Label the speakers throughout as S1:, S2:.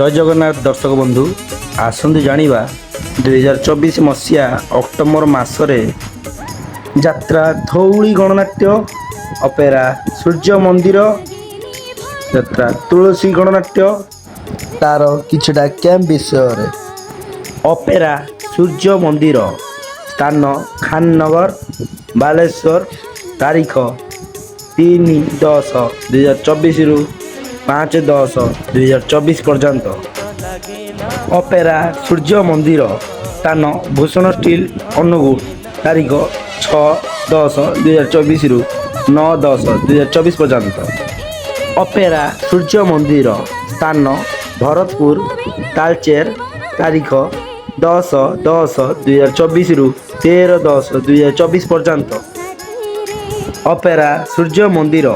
S1: जय जगन्नाथ दर्शक बंधु आसतु जानिबा 2024 मसीहा अक्टोबर मासरे यात्रा धौली गणनाट्य अपेरा सूर्य मंदिर यात्रा तुलसी गणनाट्य
S2: तार किछटा कैंप विषय
S1: अपेरा सूर्य मंदिर स्थान खाननगर बालेश्वर तारीख 3/10/2024 रु 5/10/2024 पर्यंत अपेरा सूर्य मंदिर स्थान भूषण स्टील अनुगुल तारीख 6/10/2024 रु 9/10/2024 पर्यंत अपेरा सूर्य मंदिर स्थान भरतपुर तालचेर तारीख 10/10/2024 रु 13/10/2024 पर्यंत अपेरा सूर्य मंदिर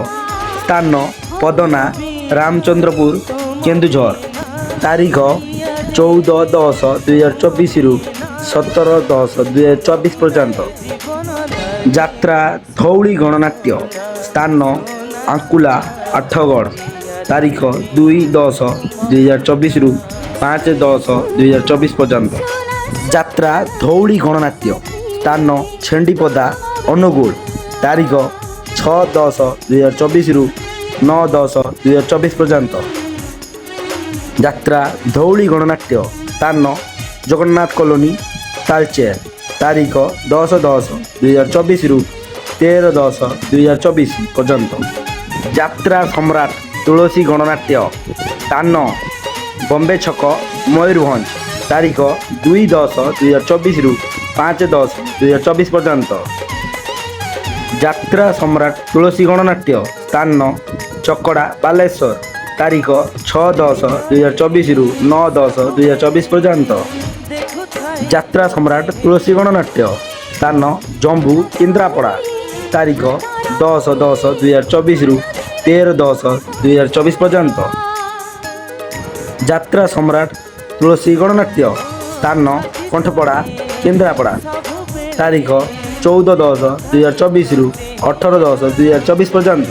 S1: स्थान पदना रामचंद्रपुर केन्दुझर तारीख 14/10/2024 रु 17/10/2024 पर्यंत यात्रा धौली गणनाट्य स्थान आंकुला आठगढ़ तारीख 2/10/2024 रु 5/10/2024 पर्यंत यात्रा धौली गणनाट्य स्थान छेंडीपदा अनुगुल तारीख 6/10/2024 रु 9/10/2024 पर्यंत यात्रा धौली गणनाट्य स्थान जगन्नाथ कॉलोनी तालचेर तारीख 10/10/2024 रु 13/10/2024 पर्यंत यात्रा सम्राट तुलसी गणनाट्य स्थान बम्बे छक मयूरभंज तारीख 2/10/2024 रु 5/10/2024 पर्यंत यात्रा सम्राट तुलसी गणनाट्य स्थान चकड़ा बालेश्वर तारीख 6/10/2024 रु 9/10/2024 पर्यंत यात्रा सम्राट तुलसी गणनाट्य स्थान जम्बू केन्द्रापड़ा तारीख 10/10/2024 रु 13/10/2024 पर्यंत यात्रा सम्राट तुलसी गणनाट्य स्थान कंठपड़ा केन्द्रापड़ा तारीख 14/10/2024 रु 18/10/2024 पर्यंत